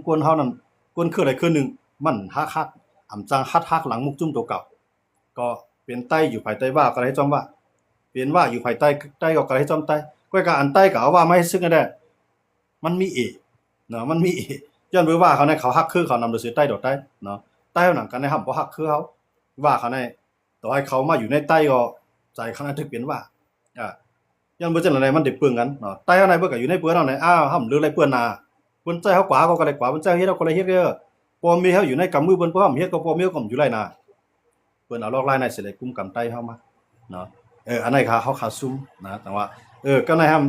กวนเฮานั่นกวนคืออะไรคือหนึ่งมันฮักอำจังฮักหลังมุกจุ้มตัวเก่าก็เป็นใต้อยู่ภายใต้ว่าก็ให้จอมว่าเป็นว่าอยู่ภายใต้ใต้ก็ให้จอมใต้ก้อยกะอันใต้ก็เอาว่าไม่ให้ซึ่งกันได้มันมีเอเนาะมันมีเอย้อนไปว่าเขาในเขาฮักคือเขานำโดยซื้อใต้ดอกใต้เนาะใต้หนังกันในห้ำบ่ฮักคือเขาว่าเขาในต่อให้เขามาอยู่ในใต้ก็ใจเขานั้นถึงเป็นว่าอ่าย้อนบ่จังได๋มันได้เปึงกันเนาะใต้เฮาในเบิ่ก็อยู่ในเปื้อนเฮาในอ้าวห้ำหรืออะไรเปื้อนนาเพิ่นใจเฮากว่าก็ได้กว่าเพิ่นใจเฮ็ดเฮาก็ได้เฮ็ดเด้อพอมีเฮาอยู่ในกำมือเพิ่นพร้อมเฮ็ดก็พอมีก็อยู่ไรนา เปิ้นเอาลอกลายในสิได้กุมกำไต้เฮามาเนาะอันไหนค่ะเฮาขาซุ่มนะแต่ว่ากำในห้าม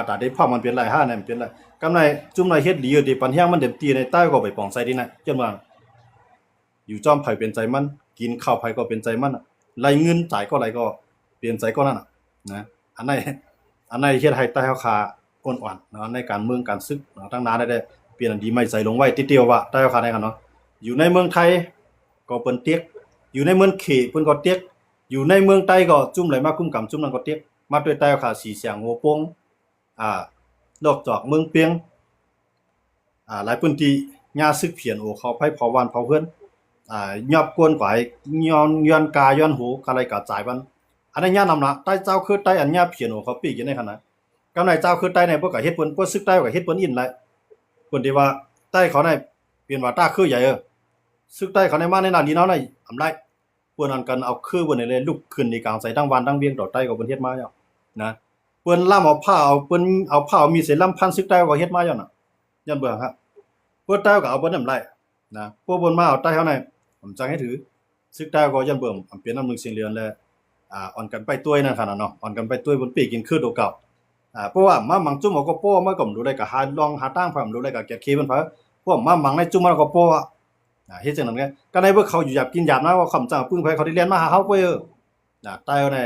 ตาได้พร้อมมันเป็นไร5นั่นเป็นไรกำในจุ่มในเฮ็ดดีอยู่ดีปันเฮียงมันเต็มตีในใต้ก็ไปปองใส่ดีนะจนว่าอยู่จอมไผเป็นใจมันกินข้าวไผก็เป็นใจมันไหลเงินจ่ายก็ไหลก็เปลี่ยนใจก็นั่นน่ะนะอันไหนเฮ็ดให้ใต้เฮาขาอ่อนอ่อนเนาะในการเมืองการศึกเนาะตั้งนานได้เปลี่ยนอันดีไม่ใส่ลงไว้ติเตียวว่าใต้เฮาขาได้กันเนาะอยู่ในเมืองไทยก็เปิ้นเตียก อยู่ในเมืองเขเพิ่นก็เตียกอยู่ในเมืองใต้ก็จุ่มไหลมาคุ้มกำจุ่มนั้นก็เตียกมาด้วยใต้ค่ะสีเสียงหัวโปงอ่าดอกจอกเมืองเปียงหลายพื้นที่ญาซึกเพียนโอเขาไผเผาวันเผาเฮือนยอบกวนกว่าย้อนกาย้อนหูอะไรกะจ่ายบันอันนั้นญานำนะใต้เจ้าคือใต้อันญาเพียนโอเขาปีกอยู่ในขณะกำในเจ้าคือใต้ในพวกก็เฮ็ดเพิ่นพวกซึกใต้ก็เฮ็ดเพิ่นอินหลายเพิ่นที่ว่าใต้เขาในเปลี่ยนว่าตาคือใหญ่ซึกใต้เขาในมาในนาดีเนาะในอำไร เปิ้นอันกันเอาคือเปิ้นนี่เลยลุกขึ้นในกลางใส่ทั้งวันทั้งเวียงดอกใต้ก็เปิ้นเฮ็ดมาแล้วนะเปิ้นล่ำเอาผ้าเอาเปิ้นเอาผ้าเอามีดใส่ล่ำพันซึกใต้ก็เฮ็ดมาแล้วน่ะย้อนเบิ่งครับเปิ้นใต้ก็เอาเปิ้นนำไรนะพวกเปิ้นมาเอาใต้เฮาในผมจังให้ถือซึกใต้ก็ย้อนเบิ่งอำเป็นน้ำนึงเสียงเรือนแลอ่อนกันไปต้วยนั่นคั่นน่ะเนาะอ่อนกันไปต้วยบนปีกินคือตัวเก่าเพราะว่ามามังจุ่มเอาก็โป้มาก็ดูได้ก็หาลองหาตั้งพามดูได้ก็แกะเคมันพะพวกมามังในจุ่มมันก็โป้เฮ็ดจังนั้นไงก็ได้เบิ่งเขาอยู่หยาบกินหยาบนะว่าคำจังปึ้งไผเขาได้เรียนมาหาเฮาเว้ยใต้เอาใน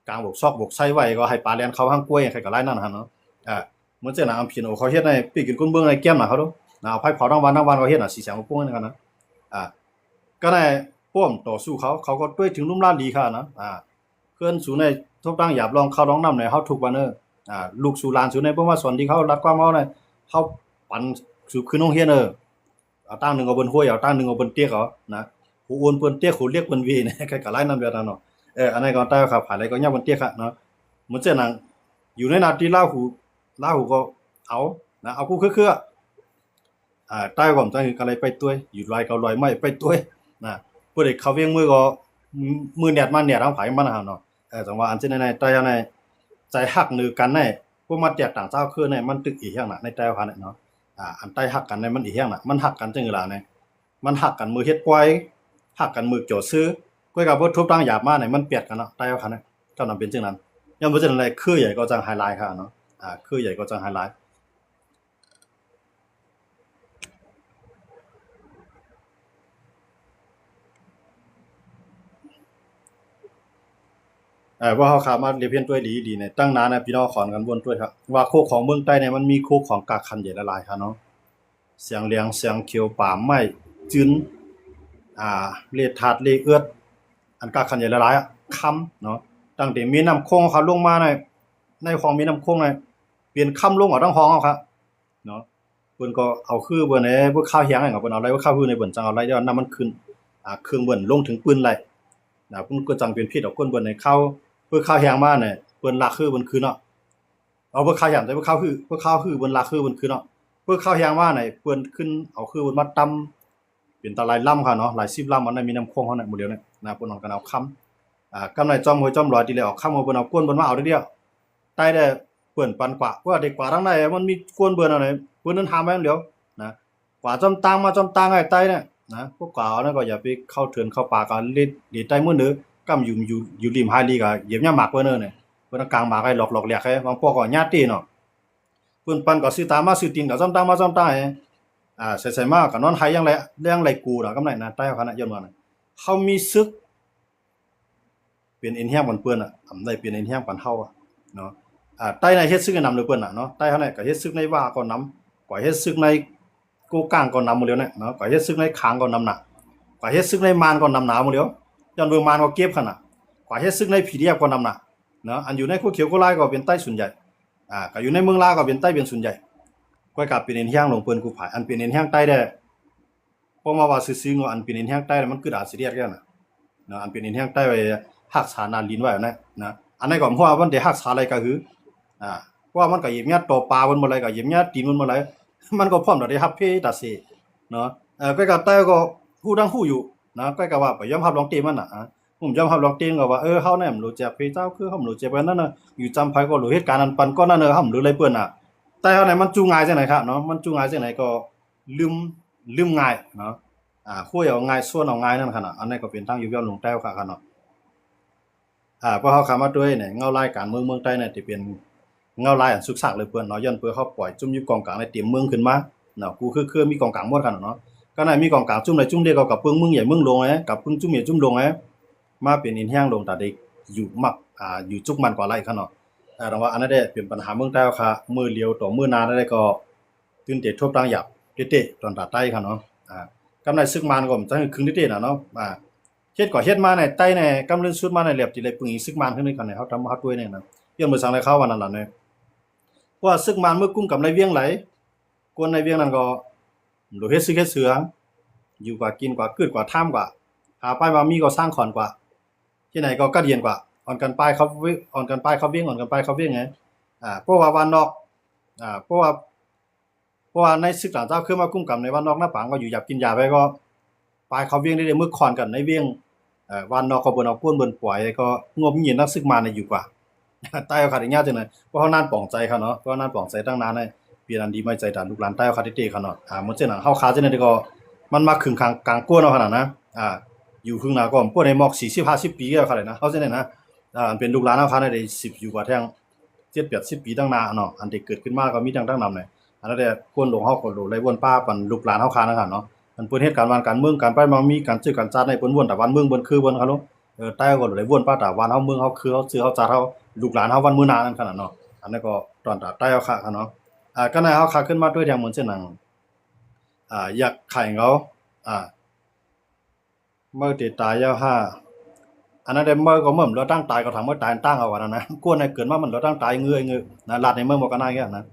กลางบกซอกบกไส้ไว้ก็ให้ปลาเรียนเขาหางกล้วยใครก็หลายนั่นหั่นเนาะอ่าเหมือนจังนั้นอำพินโอเขาเฮ็ดในปีกินก้นเบิ่งในแก้มน่ะเขาดูเอาไผเผาทั้งวันเขาเฮ็ดน่ะสิแสงโป้งนั่นกันนะอ่าก็ได้ป้อมต่อสู้เขาก็ด้วยถึงลุ่มลานดีค่ะนะเพื่อนสู่ในทุกตั้งหยาบลองเขาร้องนำในเฮาทุกวันลูกสู่หลานสู่ในเพราะว่าสอนที่เขารัดความเฮาในเฮาปันสู่ขึ้นโรงเรียนเอาตั้งหนึ่งเอาบนห้วยเอาตั้งหนึ่งเอาบนเตี้ยเขานะหูอ้วนเปิ้นเตี้ยหูเรียกเปิ้นวีเนี่ยใครก็หลายนำแบบนั้นเนาะอันนั้นก็ใต้ครับผ่านอะไรก็ยามบนเตี้ยค่ะเนาะเหมือนเจ้านังอยู่ในนาที่ลาหูก็เอานะเอาคู่คือใต้ก็จังก็เลยไปต้วยอยู่ลอยก็ลอยไม้ไปต้วยนะผู้ใดเขาเวียงมือก็มือแหนดมาแหนดเอาไผมันน่ะเนาะจังว่าอันเช่นในใต้ในใจฮักนือกันในพวกมาแตกต่างเจ้าคือในมันตึกอีหยังน่ะในใต้ว่าเนาะ อันใต้ฮักกันในมันอีกอย่างน่ะมันฮักกันจังซี่ล่ะเนี่ยมันฮักกันมือเฮ็ดปล่อยฮักกันมือโจซื้อก้อยกับบ่ทุบตั้งหยาบมาเนี่ยมันเปียกกันเนาะใต้ว่าคั่นน่ะเจ้านั้นเป็นจังนั้นยามบ่จังได๋คือใหญ่ก็จังไฮไลท์ค่ะเนาะคือใหญ่ก็จังไฮไลท์ว่าเฮาเข้ามาเรียนเพียนด้วยดีๆเนี่ยตั้งนานนะพี่น้องขอนกันวนด้วยครับว่าโคกของเมืองใต้เนี่ยมันมีโคกของกากคันใหญ่หลายๆค่ะเนาะเสียงเหลียงเสียงเขียวป่าไม้จืนเลดถาดเลเอือดอันกาขันใหญ่หลายๆคำเนาะตั้งแต่มีน้ำโขงเขาลงมาในของมีน้ำโขงเปลี่ยนคำลงเอาทั้งห้องเอาครับเนาะเพิ่นก็เอาคือเบิ่นพวกข้าวแห้งให้เพิ่นเอาไรว่าข้าวฮื้อในเบิ่นจังเอาไรย้อนน้ำมันขึ้นเครื่องเบิ่นลงถึงปืนไรเพิ่นก็จังเป็นพิษเอาก้นเบิ่นให้ข้าวเพื่อข้าวแห้งมาเนี่ยเพิ่นลากคือเบิ่นคือเนาะเอาเพื่อข้าวแห้งแต่เพื่อข้าวคือเบิ่นลากคือเบิ่นคือเนาะเพื่อข้าวแห้งมาเนี่ยเพิ่นขึ้นเอาคือเบิ่นมาตำ เป็นตาหลายลำค่ะเนาะหลาย10ลำอันนั้นมีน้ำโขงเฮานั่นหมดแล้วเนี่ยเพิ่นเอากันเอาคำกำไรจอมห้วยจอมหลอดที่แล้วเอาคำเอาเพิ่นเอากวนเพิ่นมาเอาเดียวใต้ได้เปิ้นปันกว่าว่าได้กว่าทางใดมันมีกวนเบิ่นเอาไหนเพิ่นนั้นหามาอย่างเดียวนะกว่าจอมตางมาจอมตางให้ใต้เนี่ยนะพวกกว่าเอานั่นก็อย่าไปเข้าเถือนเข้าป่ากันลิใต้มื้อนึกำอยู่ริมหาลีก็เหยียบยามหมากเพิ่นเนี่ยเพิ่นกลางหมากให้หลอกๆแหลกให้บางพวกก็ญาติเนาะเพิ่นปันก็ซื้อตามมาซื้อตีนก็จอมตางมาจอมตางให้ ใส่ๆมากก็นอนไห้ยังไรเรื่องไรกูน่ะกำไรนะใต้เขาน่ะย้อนว่าน่ะเขามีซึกเป็นเอ็นแห้งปนเปื้อนอำได้เป็นเอ็นแห้งปานเฮาเนาะใต้ในเฮ็ดซึกนำเลยเปิ้นเนาะใต้เขาเนี่ยก็เฮ็ดซึกในว่าก็นำกว่าเฮ็ดซึกในกูกลางก็นำหมดแล้วเนี่ยเนาะกว่าเฮ็ดซึกในคางก็นำน่ะกว่าเฮ็ดซึกในมานก็นำหนาหมดแล้วย้อนเบิ่งมานก็เก็บคั่นน่ะกว่าเฮ็ดซึกในผีเดียบก็นำน่ะเนาะอันอยู่ในคูเขียวคูลายก็เป็นใต้ส่วนใหญ่ก็อยู่ในเมืองลาวก็เป็นใต้เป็นส่วนใหญ่ ก็ ก็กลับเป็นเอ็นแห้งลงเปิ้นกูผายอันเป็นเอ็นแห้งใต้ได้เพราะมาว่าซื่อๆงอันเป็นเอ็นแห้งใต้มันคืออาจสิเรียกกันนะอันเป็นเอ็นแห้งใต้ไว้รักษานาลิ้นไว้นะอันนั้นก็เพราะว่ามันได้รักษาอะไรก็คือเพราะว่ามันก็เย็บยัดตัวปลามันบ่ไรก็เย็บยัดตีนมันบ่ไรมันก็พร้อมได้รับเพตาสิเนาะก็กับใต้ก็ฮู้ทั้งฮู้อยู่นะก็กับว่าไปยอมรับลองเตมันน่ะผมยอมรับลองเตก็ว่าเฮาเนี่ยรู้จักเพเจ้าคือเฮารู้จักกันนั่นน่ะอยู่จำไผก็รู้เหตุการณ์นั้นปันก็นั่นเฮารู้เลยเปิ้นแต่เฮาเนี่ยมันจูง่ายจังได๋ครับเนาะมันจูง่ายจังได๋ก็ลืมง่ายเนาะคุยเอาง่ายส่วนเอาง่ายนั่นคั่นน่ะอันนี้ก็เป็นทางอยู่ยอมลงใต้ครับเนาะเพราะเฮาเข้ามาด้วยเนี่ยเงารายการเมืองใต้เนี่ยที่เป็นเงารายอันสุกซักเลยเปิ้นเนาะย้อนเปิ้นเฮาปล่อยจุ่มอยู่กองกลางในเตรียมเมืองขึ้นมาเนาะกูคือมีกองกลางหมดคั่นเนาะก็น่ะมีกองกลางจุ่มใดจุ่มเดียวกับเปิ้งเมืองใหญ่เมืองลงกับเปิ้งจุ่มใหญ่จุ่มลงมาเป็นอินแห้งลงตาได้อยู่มักอยู่จุกมันกว่าไรคั่นเนาะแต่ว่าอันนั้นได้เป็นปัญหาเมืองใต้ค่ะมื้อเลียวต่อมื้อนาได้ก็ตื่นเต้นทบตังหยับเตะตอนตาใต้คั่นเนาะกำไรซึกมันก็จังครึ่งเตะน่ะเนาะเฮ็ดก็เฮ็ดมาในใต้ในกำเริสุดมาในแลบที่ได้ปึงอีซึกมันขึ้นนี่คั่นเนี่ยเฮาทำเฮาด้วยเนี่ยนะย้อนมื้อสังได้เข้าวันนั้นล่ะเนี่ยเพราะว่าซึกมันเมื่อกุ้มกับในเวียงไหลกวนในเวียงนั้นก็โดเฮ็ดซึกเฮ็ดเสืออยู่กว่ากินกว่ากืดกว่าท่ามกว่าหาป้ายมามีก็สร้างขอนกว่าที่ไหนก็กระเดียนกว่าอ่อนกันป้ายเขาอ่อนกันป้ายเขาเวียงอ่อนกันป้ายเขาเวียงไงเพราะว่าวันนอกเพราะว่าในศึกษาเจ้าคือมากุ้มกับในวันนอกหน้าปางก็อยู่หยับกินยาไปก็ป้ายเขาเวียงได้มื้อคอนกันในเวียงวันนอกก็เบิ่นเอาป้วนเบิ่นปล่อยก็งบเงียนนักศึกมาเนี่ยอยู่กว่าใต้เอาขาดอย่างเงี้ยจังได๋เพราะเฮานานป่องใจเขาเนาะเพราะนานป่องใจตั้งนานให้เปลี่ยนอันดีไม่ใจดานลูกหลานใต้เอาขาดเตะเขาเนาะมันจังนั้นเฮาขาจังได๋ก็มันมาครึ่งกลางก้นเอาขนาดนะอยู่ครึ่งหน้าก็พวกในหมอก40-50ปีแล้วค่ะเลยนะเฮาจังได๋นะอันเป็นลูกหลานเฮาขาได้10อยู่กว่าแท้ง7-80ปีตั้งหน้าเนาะอันที่เกิดขึ้นมาก็มีทั้งนำเนี่ยอันนั้นแหละคนหลวงเฮาก็รู้เลยวนป้าปันลูกหลานเฮาขานั่นค่ะเนาะอันเพิ่นเฮ็ดการบ้านการเมืองการไปมามีการซื้อการจัดให้เพิ่นวนแต่วันเมืองเพิ่นคือเพิ่นเขาเนาะใต้ก็เลยวนป้าตาวันเฮาเมืองเฮาคือเฮาซื้อเฮาจัดเฮาลูกหลานเฮาวันมื้อหน้านั่นขนาดเนาะอันนั้นก็ตอนตาใต้เฮาค่ะเนาะก็ได้เฮาขาขึ้นมาด้วยทางเหมือนเช่นนั้นอยากไข่เขาเมื่อติดตายยาวห้าอันนั้นได้เมื่อก็เมื่อเราตั้งตายก็ทำเมื่อตายตั้งเอาวันนั้นนะกวนในเกิดมามันเราตั้งตายเงยนะลาดในเมื่อบอกกันได้แค่นั้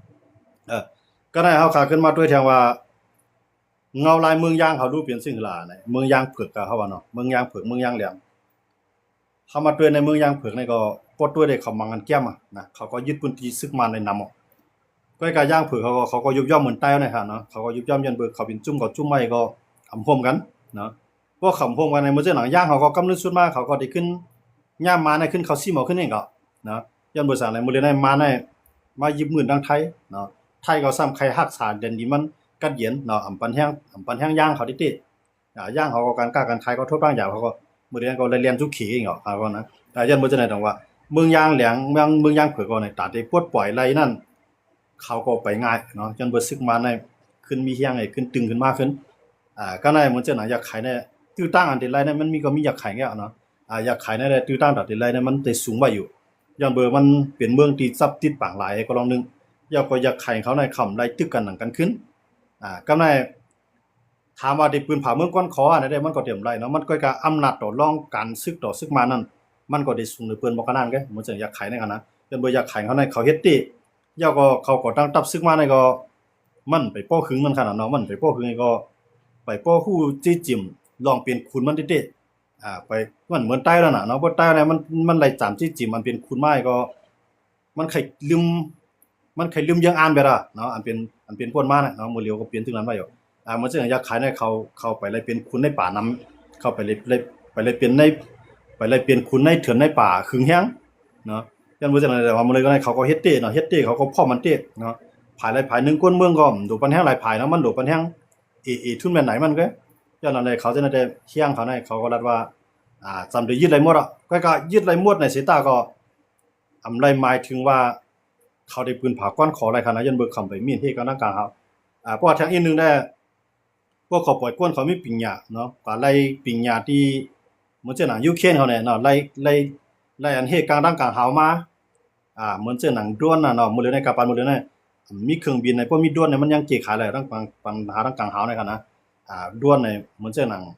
นก็ได้เฮาขาขึ้นมาด้วยทางว่าเงาลายเมืองย่างเขาดูเปลี่ยนสิ่งหลาเนี่ยเมืองย่างเผือกกับเฮาว่าเนาะเมืองย่างเผือกเมืองย่างเหลี่ยมเฮามาด้วยในเมืองย่างเผือกนี่ก็ปดด้วยได้เขามังกันแก้มนะเขาก็ยึดพื้นที่ซึกมันในนำก็การย่างเผือกเขาก็ยุบย่อมเหมือนใต้นะครับเนาะเขาก็ยุบย่อมยันเบิกเขาเป็นจุ่มก็จุ่มไม้ก็อำพมกันเนาะพวกขำพงกันในมื้อเจ้าหนังย่างเขาก็กำนึกสุดมากเขาก็ได้ขึ้นย่ามมาในขึ้นเขาซิเอาขึ้นเองก็เนาะย้อนบ่สั่งในมื้อในมาในมายิบมื่นดังไทยเนาะไทยก็ซ้ำใครรักษาเด่นดีมันกัดเย็นเนาะอำปันแห้งย่างเขาติย่างเขาก็การกล้ากันใครก็ทบบ้างอย่างเขาก็มื้อนี้ก็เรียนจุกขี้เองก็เขาก็นะย้อนบ่จะได้ต้องว่าเมืองย่างแหลงเมืองย่างเผือกก็ในตาได้ปลดปล่อยไรนั่นเขาก็ไปง่ายเนาะจนบ่ซึกมาในขึ้นมีเฮียงไอ้ขึ้นตึงขึ้นมากขึ้นก็ในมื้อเจ้าหนังอยากขายในตื้อตั้งอันที่ไรเนี่ยมันมีก็มีอยากขายแก่เนาะอยากขายในตื้อตั้งดอกที่ไรเนี่ยมันได้สูงไว้อยู่ย้อนเบอร์มันเป็นเมืองที่ซับติดปางหลายก็ลองนึงก็อยากขายเขาในคำไรตึกกันหนังกันขึ้นก็ในถามว่าได้ปืนผาเมืองก้อนคออันนี้ได้มันก็เต็มไรเนาะมันก็กะอำนาจต่อรองการซึกต่อซึกมานั่นมันก็ได้สูงในปืนบ่กันนั่นแกเหมือนจังอยากขายในกันนะย้อนเบอร์อยากขายเขาในเขาเฮ็ดติก็เขาก็ตั้งตับซึกมาในก็มันไปป้อขึงมันขนาดเนาะมันไปป้อขึงก็ไปป้อฮู้จี้จิ้มลองเปลี่ยนคุณมันเด้ไปมันเหมือนใต้แล้วน่ะเนาะบ่ใต้อะไรมันไหลจามจี้จิ้มมันเป็นคุณไม้ก็มันไข่ลืมยังอ่านไปล่ะเนาะอันเป็นพ่นมาน่ะเนาะมื้อเลียวก็เปลี่ยนถึงนั้นไว้อยู่มันจะอยากขายในเขาไปเลยเป็นคุณในป่าน้ำเข้าไปเลยเป็นในไปเลยเป็นคุณในเถื่อนในป่าขึงแฮงเนาะยันบ่จังได๋แต่ว่ามื้อเลยก็เขาก็เฮ็ดเต้เนาะเฮ็ดเต้เขาก็พร้อมมันเต้เนาะภายนึงก้นเมืองก็ดูปันแฮงหลายภายเนาะมันดูปันแฮงทุนแม่นไหนมันก็ย้อนนั้นเลยเขาจะได้เฮียงเขาในเขาก็รัดว่าจำได้ยึดไรหมดอ่ะก็ยึดไรหมดในสายตาก็อำไรหมายถึงว่าเขาได้ปืนผาก้อนขออะไรขนาดยันเบิกคำไปมีดเฮกันนำกลางครับเพราะว่าทางอีกนึงได้พวกเขาปล่อยก้นเขามีปิงหญ้าเนาะก็ไล่ปิงหญ้าที่เหมือนเจ้าหนังยูเครนเขาเนี่ยเนาะไล่อันเฮกลางดังกลางหาวมาเหมือนเจ้าหนังด้วนน่ะเนาะมื้อเลยในกะปานมื้อเลยในมีเครื่องบินในพวกมีด้วนเนี่ยมันยังเกขายหลายดังปัญหาดังกลางหาวในคั่นนะด้วนในเหมือนเจ้าหนัง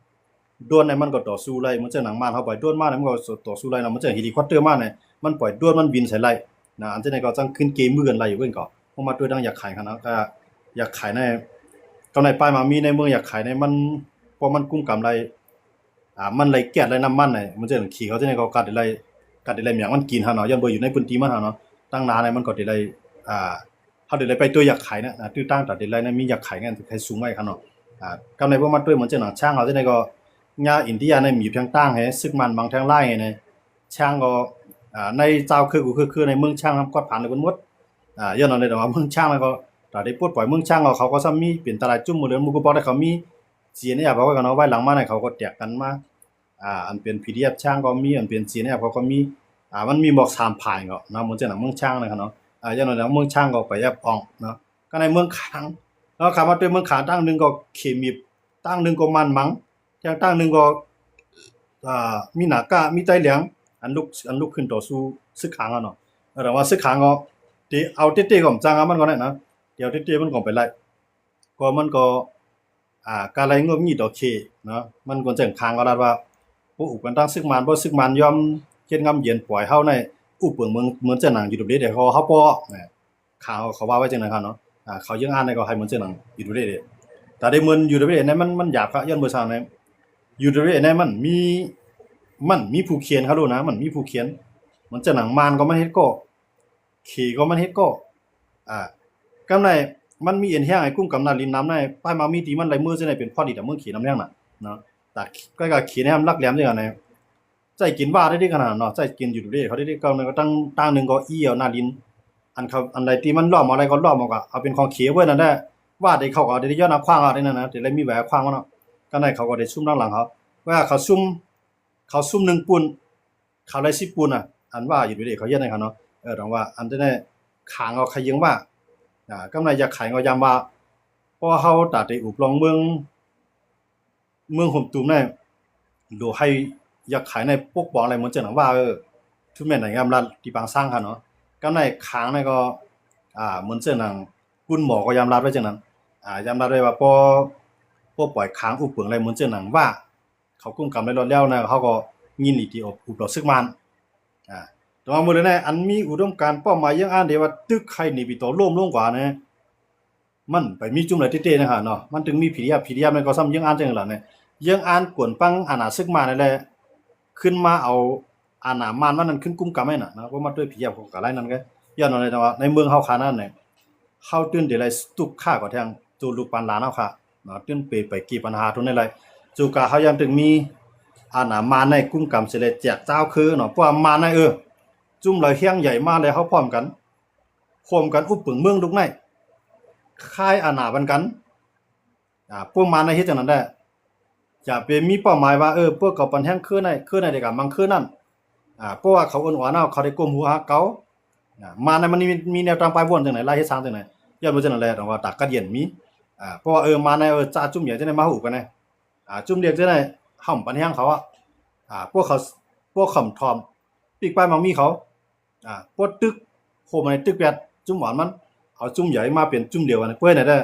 ด้วนในมันก็ต่อสู้ไล่เหมือนเจ้าหนังมานเฮาปล่อยด้วนมาเนี่ยมันก็ต่อสู้ไล่เนาะเหมือนเจ้าเฮลิคอปเตอร์มาเนี่ยมันปล่อยด้วนมันบินใส่ไล่นะอันเจ้านี่ก็จังขึ้นเกมมือกันไล่อยู่เพิ่นก็พวกมาด้วยดังอยากขายคั่นนะก็ อยากขายในกำไรป้ายมามีในเมืองอยากขายในมันพอมันกุ้มกำไรมันไหลแก๊สไหลน้ำมันน่ะมันจะขี่เขาที่ไหนก็กัดได้ไหลหยังมันกินหาเนาะย้อนบ่อยู่ในพื้นที่มันหาเนาะตั้งนานเนี่ยมันก็ได้ไหลอ่าเฮาได้ไหลไปตัวอยากขายนะตื้อตั้งตัดได้ไหลนะมีอยากขายงั้นให้สูงไว้คั่นเนาะกำไรบ่มาด้วยมันจะหนังช่างเขาที่ไหนก็ญาอินเดียในมีอยู่ทางตั้งให้ซึกมันบางทางไล่เนี่ยช่างก็ในเจ้าคือในเมืองช่างก็ผ่านเลยเพิ่นหมดย้อนเอาเลยแต่ว่าเมืองช่างแล้วก็ตาได้ปลดปล่อยเมืองช่างเขาก็ซ้ำมีเป็นตลาดจุ่มหมู่เดือนหมู่ก็บ่ได้เขามีจีนเนี่ยบอกว่ากันเนาะไว้หลังมาเนี่ยเขาก็แจกกันมาอันเป็น PDF ช่างก็มีอันเป็นจีนเนี่ยเขาก็มีมันมีบอก3ผ่านก็เนาะมันจะหนังเมืองช่างนะครับเนาะย้อนเอาแล้วเมืองช่างก็ไปแอบอ่องเนาะก็ในเมืองขางแล้วคำว่าด้วยเมืองขางตั้งนึงก็เขมีตั้งนึงก็มันมังอย่างตั้งนึงก็มีหน้ากามีไต้เหลียงอันลุกขึ้นต่อสู้ซึกขางอ่ะเนาะแต่ว่าซึกขางก็ที่เอาเต้ๆก็จังมันก็ได้นะเดี๋ยวเต้ๆมันก็ไปไล่ก็มันก็การไล่งบงี้ต่อเคเนาะมันก็จังคางก็ได้ว่าผู้อุปกันตั้งซึกมันบ่ซึกมันยอมเฮ็ดงำเย็นปล่อยเฮาในอุปเปิงเมืองเหมือนจะหนังอยู่ตรงนี้เดี๋ยวเขาป้อข่าวเขาว่าไว้จังนั้นครับเนาะเขายังอ่านในก็ให้เหมือนจะหนังอยู่ตรงนี้แต่ได้เหมือนอยู่ตรงนี้นั้นมันหยาบครับย้อนบ่ซาในอยู่ตรงนี้นั้นมันมีผู้เขียนเขารู้นะมันมีผู้เขียนมันจะหนังมานก็มันเฮ็ดก็ขี่ก็มันเฮ็ดก็กำไรมันมีเอ็นแห้งไอ้กุ้งกำนันลินน้ำในป้ายมามีตีมันไหลมือจังได๋เป็นพอดีแต่มือขี่น้ำแรงน่ะเนาะแต่ก็ขี่ให้มันรักแหลมจังได๋ใจกินว่าได้ขนาดเนาะใจกินอยู่ดูดิเขาได้ก็ก็ตั้งนึงก็อีเอาหน้าดินอันเขาอันใดที่มันล้อมอะไรก็ล้อมก็เอาเป็นของเขียวไว้นั่นแหละว่าได้เขาก็ได้ย้อนขว้างเอาได้นั่นนะได้มีแหวขว้างเนาะก็ได้เขาก็ได้ซุ่มด้านหลังเขาว่าเขาซุ่ม1ปุ่นเขาได้10ปุ่นอันว่าอยู่ดูดิเขาเฮ็ดให้เขาเนาะตรงว่าอันได้ขางเอาใครยังว่ากำไรอยากขายก็ยามว่าเพราะเฮาตาได้อุบลองเมืองห่มตุ่มได้ดูให้อยากขายในพวกบอกอะไรเหมือนจังว่าทุกแม่นไหนงามรัดที่บางสร้างค่ะเนาะกำไรค้างในก็เหมือนจังนั้นกุนหมอก็ยามรับไว้จังนั้นยามรับได้ว่าพอปล่อยค้างอุบเปิงอะไรเหมือนจังนั้นว่าเขากุ้มกำไรรอดแล้วนะเขาก็ยินดีที่อุบดอกซึกมันแต่ว่ามื้อนั้นอันมีอุดมการณ์เป้าหมายยังอ่านได้ว่าตึกไข่นี่ปีโตล่มลงกว่านะมันไปมีจุ่มไหลเต้ๆนะฮะเนาะมันถึงมีPDF มันก็ซ้ำยังอ่านจังล่ะเนี่ยยังอ่านกวนปังอาณาซึกมานั่นแหละขึ้นมาเอาอาณามานว่านั้นขึ้นกุมกำให้น่ะนะเพราะมาด้วยPDFของกะไรนั่นก็ย้อนเอาเลยแต่ว่าในเมืองเฮาคานั้นเนี่ยเฮาตื่นได้ไรตุกค่าก็แทงจูลูกปานหลานเฮาค่ะเนาะตื่นไปกี่ปัญหาทุนได้ไรจูกะเฮายังถึงมีอาณามานในกุมกำสิเลยแจกเจ้าคือเนาะเพราะว่ามานในจุ่มไหลเฮียงใหญ่มาเลยเฮาพร้อมกันข่มกันอุปปึงเมืองทุกในค่ายอาณาบันกันพวกมันในเฮ็ดจังนั้นได้จะเป็นมีเป้าหมายว่าพวกเขาปันแห้งคือในเด็กบางคือนั่นเพราะว่าเขาอ้วนหวานเขาได้ก้มหัวหาเกามาในมันมีแนวทางปลายบ่วนจังไหนไล่เฮ็ดสร้างจังไหนย้อนบ่จังนั้นแหละแต่ว่าตากกะเดียนมีเพราะว่ามาในจ้าจุ่มใหญ่จังได๋มาหูกันไดจุ่มเรียกจังได๋ห่ำปันแห้งเขาพวกขำทอมปีกปลายมังมีเขาพวกตึกโคมาในตึกแปดจุ่มหวานมันเอาจุ่มใหญ่มาเป็นจุ่มเดียวกันเพื่อไหนได้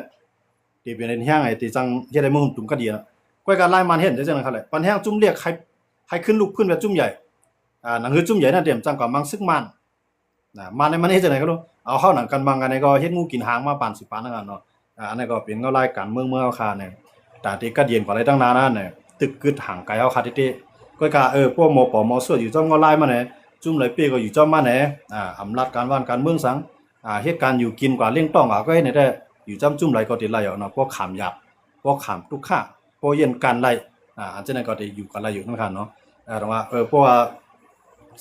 ที่เป็นแห้งไอ้ที่จังเฮ็ดได้มือตุ่มกะเดียก้อยการไล่มันเห็นจังนั้นครับแหละปันแห้งจุ่มเรียกให้ขึ้นลุกขึ้นแบบจุ่มใหญ่นั่นคือจุ่มใหญ่นั่นเต็มจังกับมังซึกมันมันในมันเฮ็ดจังได๋ก็รู้เอาเข้าหนังกันมังกันนี่ก็เฮ็ดงูกินหางมาปานสิปานนั่นน่ะเนาะอันนั้นก็เป็นก็รายการเมืองเอาคาเนี่ยตาที่กะเดียนกว่าอะไรตั้งนานนั่นเนี่ยตึกกึดห่างไกลเอาคาติก้อยกาพวกมปมสวดอยู่จ้องก็ไล่มาเนี่ยจุ่มไหลเป้ก็อยู่จ้อมมาเนี่ยอำนาจการว่านการเมืองสังเหตุการณ์อยู่กินกว่าเลี้ยงต้องก็เฮ็ดได้อยู่จ้ำจุ่มไหลก็ติไล่เอาเนาะพวกขามหยาบพวกขามทุกข้าพวกเย็นการไล่อันจังนั้นก็ได้อยู่กันไล่อยู่นั่นคั่นเนาะแต่ว่าเพราะว่า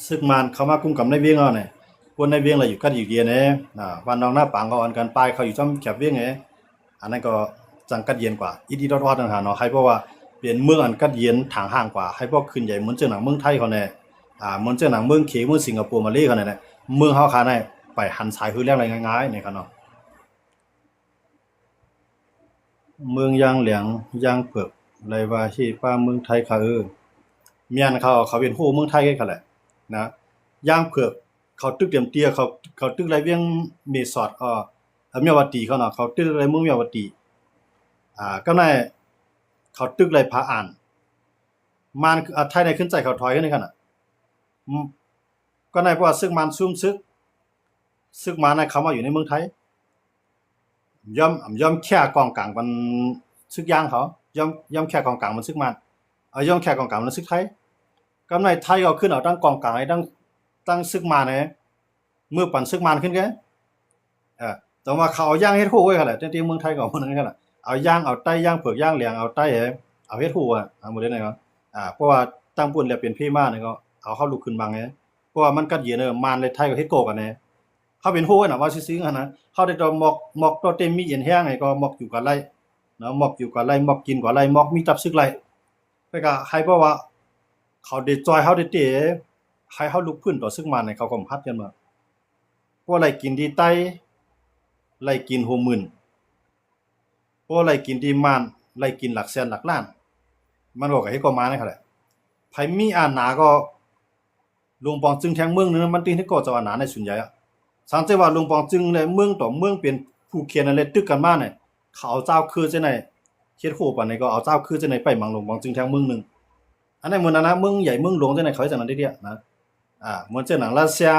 ซึกมานเข้ามากุมกับในเวียงเอาเนี่ยพวกในเวียงละอยู่กันอยู่เดียเนี่ยวันน้องหน้าปางก็อันกันปลายเขาอยู่จ้ำแคบเวียงอันนั้นก็จังกัดเย็นกว่าอีดอดๆนั่นคั่นเนาะให้เพราะว่าเป็นเมืองอันกัดเย็นทางห่างกว่าให้พวกขึ้นใหญ่เหมือนจังหนังเมืองไทยเขาเนี่ยเหมือนจังหนังเมืองเขเมืองสิงคโปร์มาเลเขาเนี่ยเมืองเฮาคาเนี่ยไปหันสายคือเรื่องอะไรง่ายๆเนี่ยครับเนาะเมืองยางเหลียงยางเผือกไรว่าที่ป้าเมืองไทยค่ะเมียนเขาเป็นฮู้เมืองไทยกันแหละนะยางเผือกเขาตึกเต็มเตี้ยเขาตึกไรเวียงเมสอดเมียวตีเขาเนาะเขาตึกไรเมืองเมียวตีก็ในเขาตึกไรพระอ่านมันไทยในขึ้นใจเขาถอยกันนี่คั่นน่ะก็ในเพราะว่าซึกมันซุ่มซึกมาในเขามาอยู่ในเมืองไทย ย่อมแค่กองกลางมันซึกย่างเขาย่อมแค่กองกลางมันซึกมันย่อมแค่กองกลางมันซึกไทยกำในไทยก็ขึ้นเอาตั้งกองกลางให้ตั้งซึกมาเนี่ยเมื่อปั่นซึกมันขึ้นแกแต่ว่าเขาเอาย่างเฮ็ดฮู้ไว้คั่นแหละที่เมืองไทยก็มันนั่นแหละเอาย่างเอาไต้ย่างเผือกย่างเหลียงเอาไต้เอาเฮ็ดฮู้หมดเลยเนาะเพราะว่าตั้งปุ่นแล้วเป็นพี่มาเนี่ยก็เอาเข้าลุกขึ้นบังไงเพราะว่ามันกัดเย็นมานเลยไทยก็เฮ็ดโกกันแน่เขาเป็นฮู้น่ะว่าซื่อๆหั่นนะเขาได้ตอหมอกตัวเต็มมีเย็นแห้งไงก็หมอกอยู่กับไร่เนาะหมอกอยู่กับไร่หมอกกินกับไร่หมอกมีตับซึกไร่แต่ก็ให้เพราะว่าเขาได้จอยเขาได้เตะให้เขาลุกขึ้นต่อซึกมันให้เขาก็พัดกันมาพวกไรกินดีไต้ไรกินโหมื่นพวกไรกินดีมานไรกินหลักแสนหลักล้านมันบอกให้ก็มานะครับแหละไผมีอาหนาก็ลุงปองจึงแทงเมืองนึงมันติที่ก็จะอาหนาในส่วนใหญ่สังเกตว่าลุงปองจึงเลยเมืองต่อเมืองเป็นผู้เขียนอะไรตึกกันมาเนี่ยเขาเอาเจ้าคือจังได๋เฮ็ดโคปานนี้ก็เอาเจ้าคือจังได๋ไปมังลุงปองจึงแทงเมืองนึงอันนั้นเหมือนนะเมืองใหญ่เมืองหลวงจังได๋เขาจังนั้นได้เดียนะเหมือนเจ้าหนังรัสเซีย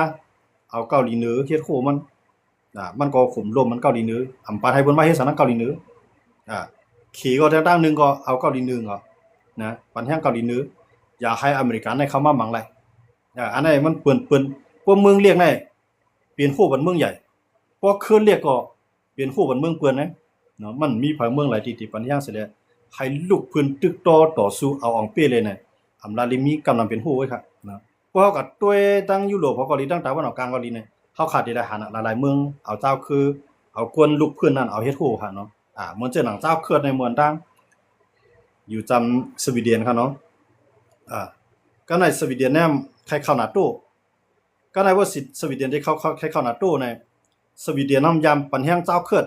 เอาเกาหลีเหนือเฮ็ดโคมันก็ขุมรวมมันเกาหลีเหนืออำปาไทยเพิ่นมาเฮ็ดสนักเกาหลีเหนือขี่ก็ทางด้านนึงก็เอาเกาหลีเหนือก็นะปันแห่งเกาหลีเหนืออย่าให้อเมริกันได้เข้ามามังไรอันนั้นมันเปิ้นพวกเมืองเรียกได้เปลี่ยนโคบันเมืองใหญ่พวกคืนเรียกก็เปลี่ยนโคบันเมืองเปิ้นนะเนาะมันมีภายเมืองหลายที่ปันแห่งเสียแล้วให้ลูกเพิ่นตึกต่อสู้เอาอองเป้เลยนะอำลาลิมีกำลังเป็นโคไว้ครับนะพวกเขาก็ต้วยตั้งยุโรปเกาหลีตั้งตะวันออกกลางเกาหลีเนี่ยเฮาขาดได้หาหลายๆเมืองเอาเจ้าคือเอากวนลูกเพิ่นนั่นเอาเฮ็ดโคค่ะเนาะเหมือนเจ้าหนังเจ้าเคิดในเมืองต่างอยู่จำสวีเดนค่ะเนาะก็ในสวีเดนเนี่ยใครเข้านาโตก็ในว่าสวีเดนที่ใครเข้านาโตในสวีเดนนำยามปันแห่งเจ้าเคิด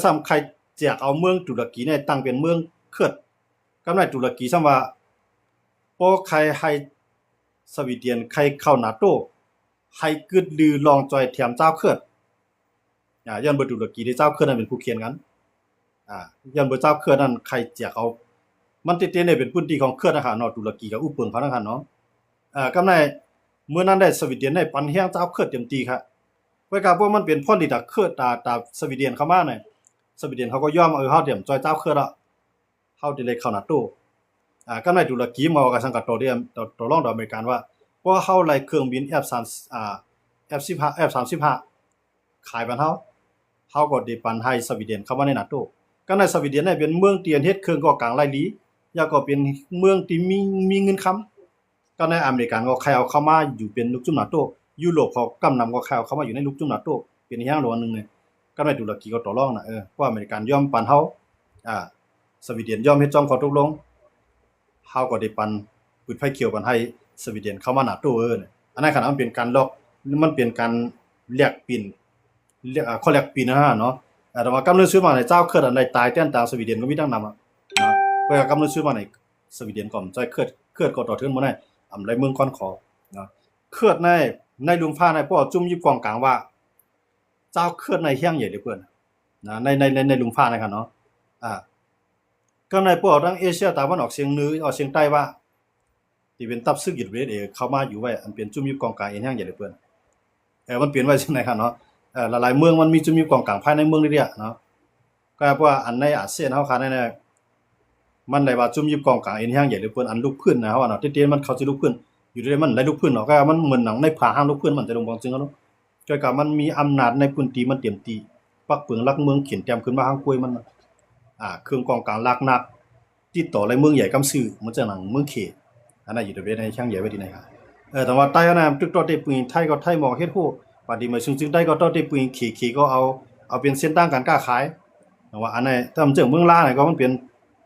ซ้ำใครแจกเอาเมืองตุรกีเนี่ยตั้งเป็นเมืองเคิดก็ในตุรกีซ้ำว่าพอใครให้สวีเดนใครเข้านาโตให้กึดลือลองจอยแถมเจ้าเคิดย้อนบ่ตุรกีที่เจ้าเคิดนั้นเป็นผู้เขียนกันย้อนบ่เจ้าเคิดนั้นใครแจกเอามันติดๆเนี่ยเป็นพื้นที่ของเขื่อนนะครับเนาะตุรกีกับอุปนเขานะครับเนาะกำในเมื่อนั้นได้สวีเดนได้ปันแห่งเจ้าเขื่อนเต็มที่ครับไว้กับพวกมันเป็นพ้นที่ตะเขื่อนตาสวีเดนเข้ามาเนี่ยสวีเดนเขาก็ยอมเฮาเตรียมจอยเจ้าเขื่อนละเฮาได้เลยเข้านาโตกำในตุรกีมากับสังกัดต่อรองต่ออเมริกันว่าเพราะเฮาไล่เครื่องบิน F35 ขายบ้านเฮาก็ได้ปันให้สวีเดนเข้ามาในนาโตก็ในสวีเดนเนี่ยเป็นเมืองเตียนเฮ็ดเครื่องก่อกลางไร่ลียาก็เป็นเมืองที่มีเงินค้ำก็ในอเมริกันก็ใครเอาเข้ามาอยู่เป็นลูกจุ่มนาโตยุโรปเขากำนำก็ใครเอาเข้ามาอยู่ในลูกจุ่มนาโตเป็นอย่างหลวงนึงเนี่ยก็ในตุรกีก็ต่อรองนะเพราะอเมริกันยอมปันเฮาสวีเดนยอมเฮ็ดจอมขอตกลงเฮาก็ได้ปันปืนไฟเขียวปันให้สวีเดนเข้ามานาโตเนี่ยอันนั้นขนาดมันเป็นการมันเป็นการแลกปิ่นเขาแลกปิ่นนะฮะเนาะแต่ว่ากำเนิดซื้อมาในเจ้าเคิดอันใดตายแต้นต่างสวีเดนก็มีดังนำนะเพื่อกำเนิดซื้อมาในสวีเดนก่อนใจเคิดก็ต่อถึงบ่ได้อำไรเมืองก่อนขอนะเคิดในลุงผ้าในพวกจุ่มอยู่กองกลางว่าเจ้าเคิดในเฮียงใหญ่เหลือเกินนะในลุงผ้านะครับเนาะก็ในพวกทั้งเอเชียตะวันออกเฉียงเหนือออกเฉียงใต้ว่าที่เป็นตับซึกยึดเวทเข้ามาอยู่ไว้อันเป็นจุ่มอยู่กองกลางเฮียงใหญ่เหลือเกินมันเปลี่ยนไว้จังได๋ครับเนาะหลายๆเมืองมันมีจุดมีกองกลางภายในเมืองนี่เด้เนาะก็เพราะว่าอันในอาเซียนเฮาค่ะนั่นน่ะมันได้ว่าจุ่มอยู่กองกลางเอ็นแฮงใหญ่หรือเพิ่นอันลุกพื้นนะเฮาว่าเนาะติๆมันเขาสิลุกพื้นอยู่ได้มันได้ลุกพื้นเนาะก็มันเหมือนหนังในผาห้างลุกพื้นมันแต่ลงบางจึงเนาะจอยก็มันมีอำนาจในพื้นที่มันเต็มที่ปักปึงลักเมืองเขียนแต้มขึ้นมาทางกล้วยมันเครื่องกองกลางลักนักติดต่อหลายเมืองใหญ่กำซื่อมันจะหนังเมืองเขตอันนั้นอยู่ได้ในช่างใหญ่ไว้ที่ไหนครับแต่ว่าใต้นะตึกต่อเตปุยไทยก็ไทยหมอกเฮ็ดฮู้ปฏิมาซึ่งได้ก็ต่อที่ปืนขี่ก็เอาเป็นเส้นทางการค้าขายว่าอันไหนถ้ามันเจอเมืองลาเนี่ยก็มันเป็น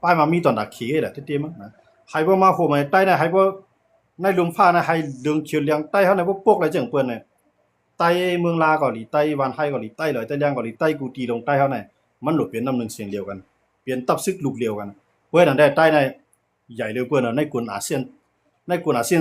ป้ายมามีตอนดักขี่แหละที่ๆมั้งนะใครบ่มาโหมาใต้ได้ใครบ่ในลุมฟ้านะให้เรื่องเขียวเลียงใต้เฮาเนี่ยบ่ปกอะไรจังเปิ้นเนี่ยใต้เมืองลาเกาหลีใต้วานไทยเกาหลีใต้เลยใต้ย่างเกาหลีใต้กูตีลงใต้เฮาเนี่ยมันหลุดเป็นน้ำหนึ่งเสียงเดียวกันเปลี่ยนตับซึกลูกเดียวกันเพื่อนั้นได้ใต้ในใหญ่เลยเปิ้นในกลุ่มอาเซียน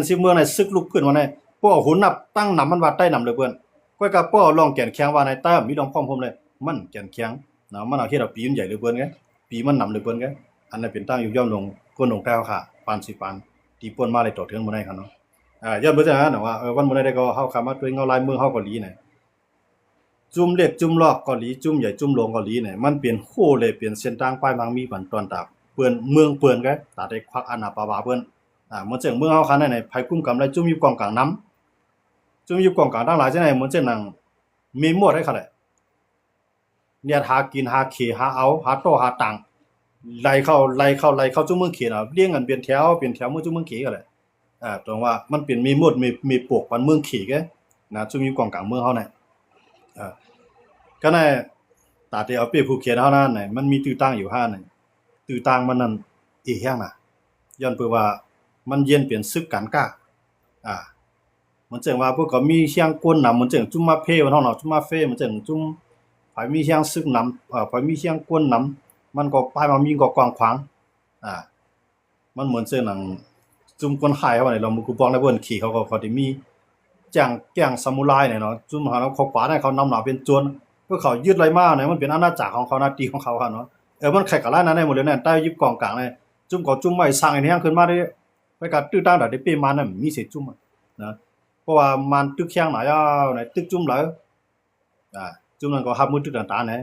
10เมืองในซึกลุกขึ้นมาในพวกหุ่นนับตั้งนำมันว่าใต้นำเลยเปิ้นก้อยกับป้อลองแก่นแข็งว่าในใต้มีลองพร้อมผมเลยมันแก่นแข็งเนาะมันเอาเฮ็ดเอาปีมันใหญ่เลยเปิ้นไงปีมันนำเลยเปิ้นไงอันนั้นเป็นตั้งอยู่ย่อมลงก้นลงใต้ค่ะปานสิปานตีป่นมาเลยต่อถึงบ่ได้ครับเนาะย้อนเบิ่งจังว่าวันบ่ได้ก็เฮาคำว่าตัวเงาลายมือเฮาก็ลีน่ะ จุ่มเล็กจุ่มลอกเกาหลีจุ่มใหญ่จุ่มหลวงเกาหลีเนี่ยมันเป็นโคเลยเป็นเส้นทางปลายบางมีบันตอนตากเปิ้นเมืองเปิ้นกะตาได้ควักอาณาปาวาเปิ้นเหมือนจังเมืองเฮาคันไหนไผกุ้มกำไรจุ่มอยู่กองกลางน้ำจุ่มอยู่กองกลางทั้งหลายจังไหนเหมือนจังนังมีหมดให้เขาแหละเนี่ยหากินหาเขหาเอาหาโตหาตังไล่เข้าจุ่มเมืองเขน่ะเรียงกันเป็นแถวเมืองจุ่มเมืองเขก็แหละตรงว่ามันเป็นมีหมดมีปกปันเมืองเขกะนะจุ่มอยู่กองกลางเมืองเฮาเนี่ยอ่า ก็ในตาที่เอาเปรียบภูเก็ตเฮานั้นน่ะมันมีตื้อตั้งอยู่5น่ะตื้อตั้งมันนั่นอีหยังน่ะย้อนเพื่อว่ามันเย็นเปลี่ยนซึกกันก้าอ่ามันจังว่าพวกก็มีเสียงกวนนำมันจังจุมมาเพว่าเฮาเนาะจุมมาเฟมันจังจุมไผมีเสียงซึกนำไผมีเสียงกวนนำมันก็ปลายมามีก็กว้างขวางอ่ามันเหมือนเสื้อหนังจุมคนขายว่านี่เรามือกูบอกได้เบิ่นขี่เขาได้มีจ้างแก๊งซามูไรเนี่ยเนาะจุมหาเขาขวาได้เขานำหน้าเป็นโจร พวกเขายึดไรมาเนี่ยมันเป็นอาณาจักรของเขาหน้าที่ของเขาเนาะมันใครกับไรนั้นได้หมดเลยเนี่ยใต้ยึดกองกลางเนี่ยจุ่มก็จุ่มไว้สร้างไอ้นี่ขึ้นมาได้ไปกับตื้อตั้งได้เป้มันน่ะมีเศษจุ่มนะเพราะว่ามันตึกแข้งหน่อยในตึกจุ่มแล้วจุ่มนั้นก็หับมือตึกต่างๆเนี่ย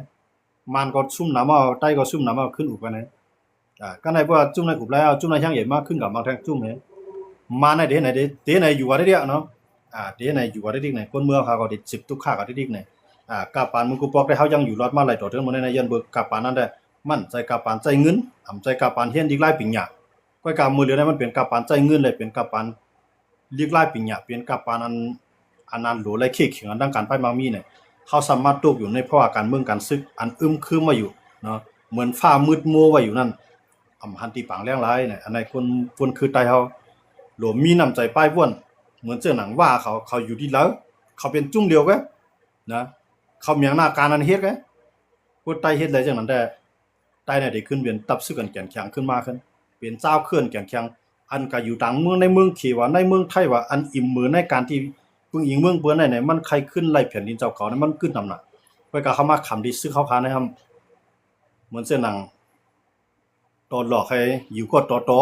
มันก็ซุ่มน้ำเอาใต้ก็ซุ่มน้ำเอาขึ้นอุบกันเนี่ยก็ในพวกจุ่มในอุบแล้วจุ่มในช่างใหญ่มากขึ้นกับบางแท่งจุ่มเนี่ยมาในเดี๋ยวไหนอยู่อะไรเดียวเนาะเดี๋ยวไหนอยู่อะไรดิเนี่ยคนเมืองเขาก็ติดสิบทุกข้าก็ติดเนี่ย กาปานมึงกูปอกได้เฮายังอยู่รอดมาหลายต่อเทื่อมื้อในยันเบิกกาปานนั้นได้มันใจกาปานใจเงินใจกาปานเฮียนอีกหลายปิญญาก้อยกามือเหลือได้มันเป็นกาปานใจเงินเลยเป็นกาปานลีกหลายปิญญาเป็นกาปานอันนั้นโหลและเคขิงอันดังการไผมามีเนี่ยเฮาสามารถตกอยู่ในภาวะการเมืองการศึกอันครึมมาอยู่เนาะเหมือนฟ้ามืดมัวไว้อยู่นั่นหันติปางแรงหลายเนี่ยอันไหนคนคือไตเฮาโหลมีน้ำใจป้ายว่วนเหมือนเจ้าหนังว่าเขาอยู่ดีแล้วเขาเป็นจุ่มเดียวกันนะเขามีอำนาจการอันเฮ็ดไงผู้ใต้เฮ็ดได้จังนั้นได้ใต้เนี่ยได้ขึ้นเป็นตับซึกกันแข็งแข็งขึ้นมาขึ้นเป็นเจ้าเคลื่อนแข็งแข็งอันก็อยู่ต่างเมืองในเมืองที่ว่าในเมืองไทยว่าอันอิ่มมือในการที่เพิ่งอิงเมืองเปิ้นได้เนี่ยมันใครขึ้นไล่แผ่นดินเจ้าเขาเนี่ยมันขึ้นนำน่ะไปก็เข้ามาคำที่ซึกเขาค้านะครับเหมือนเส้นหนังตอนหลอกให้อยู่ก็ต่อ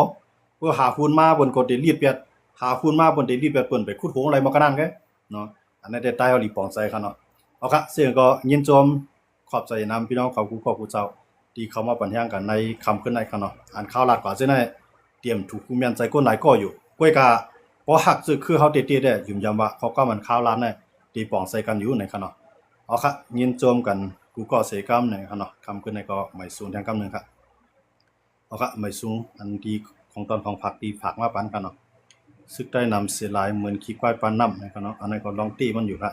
เพื่อหาหุ้นมาบนก็ได้รีบเปียดหาหุ้นมาบนได้รีบเปียดเปิ้นไปขุดโหงอะไรมาก็นั่นแกเนาะอันนั้นได้ใต้เฮาหลีปองใจคั่นเนาะเอาครับเสียงก็ยินชมขอบใจนำพี่น้องขอบคุณเจ้าที่เข้ามาปัญหากันในคำขึ้นในคั่นเนาะอ่านข่าวลาดกว่าเจ้าได้เตรียมถูกกุมยันใจก้นหลายก็อยู่ก้วยกะบ่ฮักซึกคือเฮาเตๆได้ยืมย้ำว่าเขาก็มันข่าวลาดได้ตีปองใส่กันอยู่ในคั่นเนาะเอาครับยินชมกันกูก็เสกำในคั่นเนาะคำขึ้นในก็ไม่สูญทางกำนึงครับเอาครับไม่สูงอันที่ของตอนของผักที่ฝากมาปันกันเนาะซึกได้นำเสียหลายเหมือนขี้ควายปานน้ำในคั่นเนาะอันนั้นก็ลองตีมันอยู่ครับ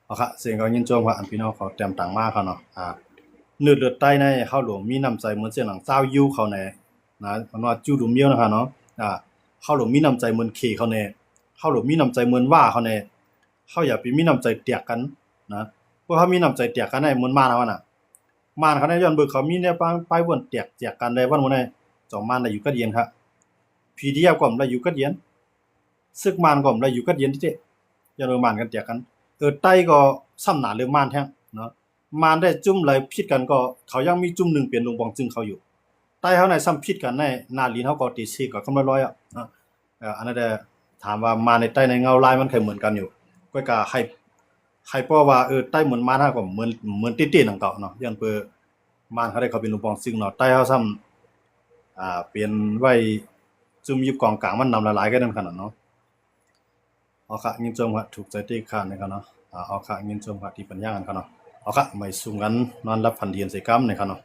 เอาค่ะเสียงก็ยินจมว่าอันพี่น้องเขาเตรียมตังมาเขาเนาะเลือดใต้ในเฮาหลวงมีน้ำใจเหมือนเสียงหลังเจ้าอยู่เขาแน่นะมันว่าจูดุมเมียวนะคะเนาะเฮาหลวงมีน้ำใจเหมือนเขเขาแน่เฮาหลวงมีน้ำใจเหมือนว่าเขาแน่เฮาอย่าไปมีน้ำใจเตียกกันนะเพราะเฮามีน้ำใจเตียกกันได้เหมือนมานว่าน่ะมานเขาได้ย้อนเบิกเขามีแนวไปวนเตียกกันได้วันมื้อนี้จองมานได้อยู่กัดเย็นครับพีเดียก็ได้อยู่กัดเย็นซึกมานก็ได้อยู่กัดเย็นที่ย้อนมานกันเตียกกันใต้ก็ซ้ำหนาเรื่องม่านแท้เนาะม่านได้จุ่มไหลผิดกันก็เขายังมีจุ่มนึงเปลี่ยนลงบองจึงเขาอยู่ใต้เฮาในซ้ำผิดกันในหน้าลิ้นเฮาก็ติดซี่ก็คำร้อยอ่ะเนาะอันนั้นได้ถามว่ามาในใต้ในเงาลายมันเคยเหมือนกันอยู่ก็ก็ให้เพราะว่าใต้เหมือนม่านเฮาก็เหมือนติๆนั่นเก่าเนาะย้อนเปิ้ม่านเขาได้เขาเป็นลงบองจึงเนาะใต้เฮาซ้ำเปลี่ยนไว้จุ่มอยู่กองกลางมันนำหลายๆกันนั่นขนาดเนาะเอาค่ะยินจมค่ะถูกใจที่ข้านนะครับเนาะเอาค่ะยินจมค่ะที่ปัญญากันครับเนาะเอาค่ะไม่สูงกันนอนรับพันเดียนใส่กรรมนะครับเนาะ